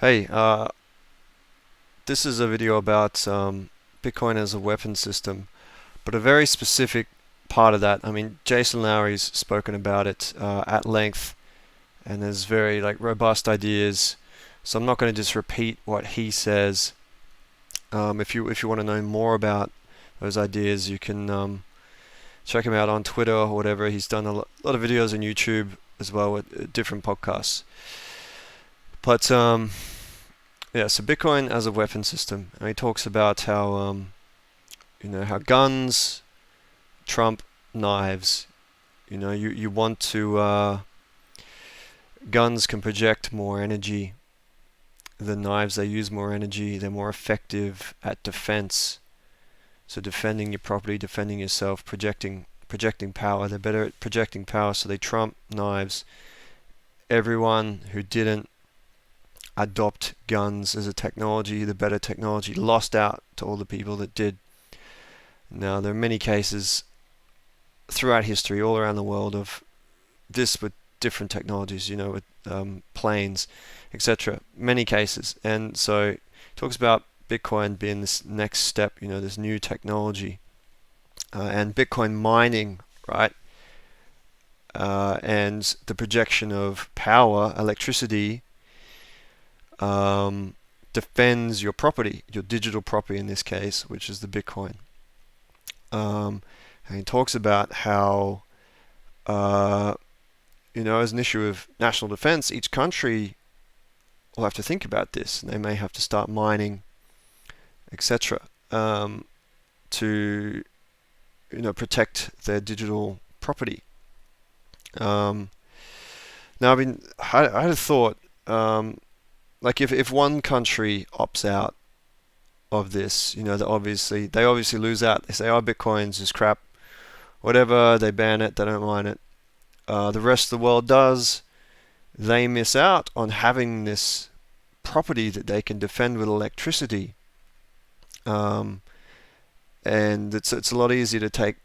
Hey, this is a video about Bitcoin as a weapon system, but a very specific part of that. I mean, Jason Lowery's spoken about it at length, and there's very robust ideas. So I'm not going to just repeat what he says. If you want to know more about those ideas, you can check him out on Twitter or whatever. He's done a lot of videos on YouTube as well with different podcasts. But yeah, so Bitcoin as a weapon system, and he talks about how how guns trump knives. You want to guns can project more energy than knives. They use more energy. They're more effective at defense. So defending your property, defending yourself, projecting power. They're better at projecting power, so they trump knives. Everyone who didn't adopt guns as a technology, the better technology, lost out to all the people that did. Now, there are many cases throughout history, all around the world, of this with different technologies, with planes, etc. Many cases. And so he talks about Bitcoin being this next step, this new technology. And Bitcoin mining, right? And the projection of power, electricity, defends your property, your digital property in this case, which is the Bitcoin. And he talks about how, as an issue of national defense, each country will have to think about this. And they may have to start mining, etc., to, protect their digital property. Now, I mean, I had a thought. If one country opts out of this, they obviously lose out. They say, "Oh, Bitcoin's is crap," whatever. They ban it. They don't mine it. The rest of the world does. They miss out on having this property that they can defend with electricity, and it's a lot easier to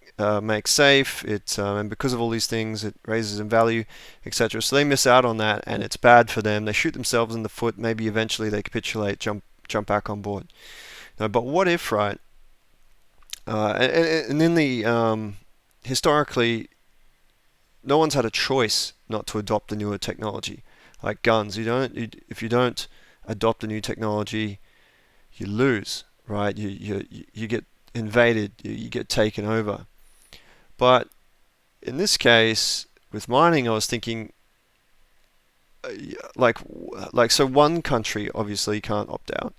make safe. And because of all these things, it raises in value, etc. So they miss out on that, and it's bad for them. They shoot themselves in the foot. Maybe eventually they capitulate, jump back on board. No, but what if, right? And in the historically, no one's had a choice not to adopt the newer technology, like guns. If you don't adopt the new technology, you lose, right? You get invaded. You get taken over. But in this case, with mining, I was thinking, so one country obviously can't opt out.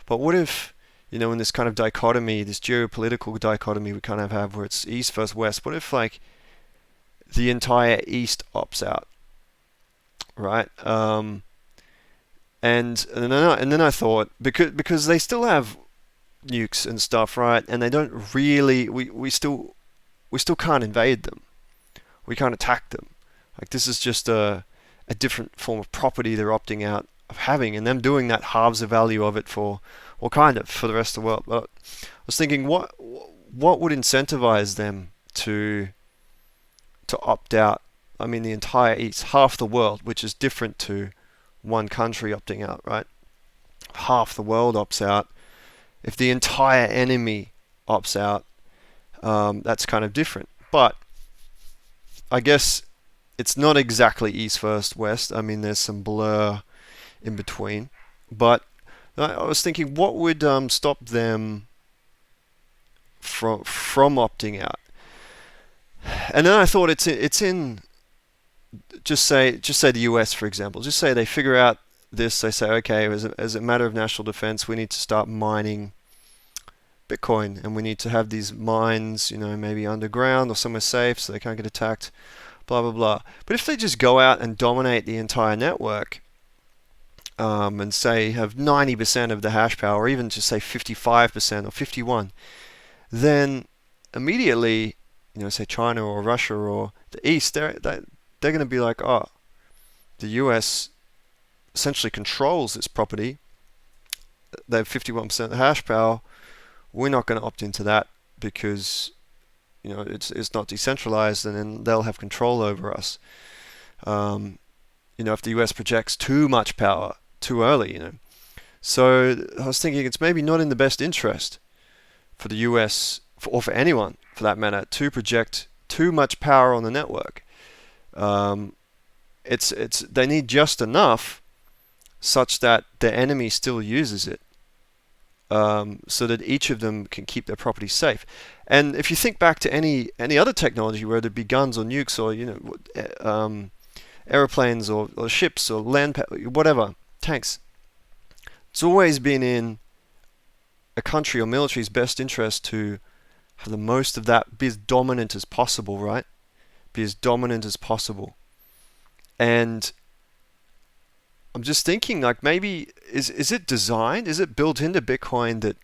But what if, in this kind of dichotomy, this geopolitical dichotomy we kind of have where it's East versus West, what if, the entire East opts out, right? And then I thought, because they still have nukes and stuff, right? And they don't really, we still can't invade them. We can't attack them. This is just a different form of property they're opting out of having, and them doing that halves the value of it for the rest of the world. But I was thinking, what would incentivize them to opt out? I mean, the entire East, half the world, which is different to one country opting out, right? Half the world opts out. If the entire enemy opts out, that's kind of different. But I guess it's not exactly East versus West. I mean, there's some blur in between. But I was thinking, what would stop them from opting out? And then I thought it's in just say the US, for example. Just say they figure out this. They say, okay, as a matter of national defense, we need to start mining Bitcoin, and we need to have these mines, maybe underground or somewhere safe so they can't get attacked, blah blah blah. But if they just go out and dominate the entire network, and say have 90% of the hash power, or even just say 55% or 51, then immediately, say China or Russia or the East, they're going to be like, oh, the US essentially controls this property. They have 51% of the hash power. We're not going to opt into that because it's not decentralized, and then they'll have control over us. If the US projects too much power, too early, you know. So I was thinking it's maybe not in the best interest for the US, or for anyone for that matter, to project too much power on the network. Um, it's they need just enough such that the enemy still uses it, so that each of them can keep their property safe. And if you think back to any other technology, whether it be guns or nukes or aeroplanes or ships or whatever, tanks, it's always been in a country or military's best interest to have the most of that, be as dominant as possible, right? Be as dominant as possible. And I'm just thinking, like, maybe is it designed? Is it built into Bitcoin that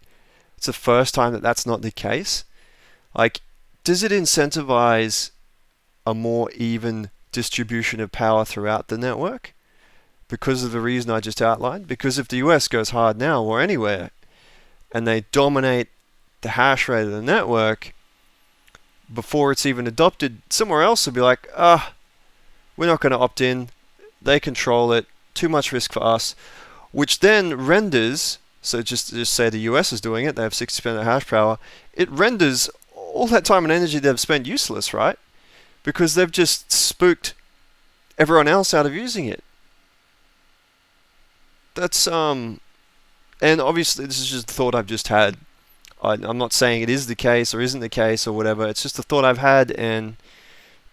it's the first time that that's not the case? Like, does it incentivize a more even distribution of power throughout the network? Because of the reason I just outlined? Because if the US goes hard now or anywhere and they dominate the hash rate of the network before it's even adopted, somewhere else will be like, we're not going to opt in. They control it. Too much risk for us. Which then renders, so just say the US is doing it, they have 60% of hash power, it renders all that time and energy they've spent useless, right? Because they've just spooked everyone else out of using it. That's, and obviously this is just a thought I've just had. I'm not saying it is the case or isn't the case or whatever. It's just a thought I've had, and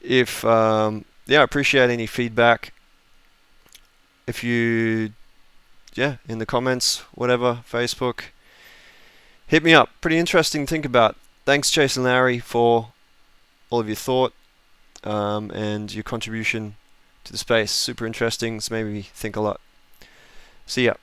if, I appreciate any feedback. If you, in the comments, whatever, Facebook, hit me up. Pretty interesting to think about. Thanks, Jason Lowery, for all of your thought and your contribution to the space. Super interesting. It's made me think a lot. See ya.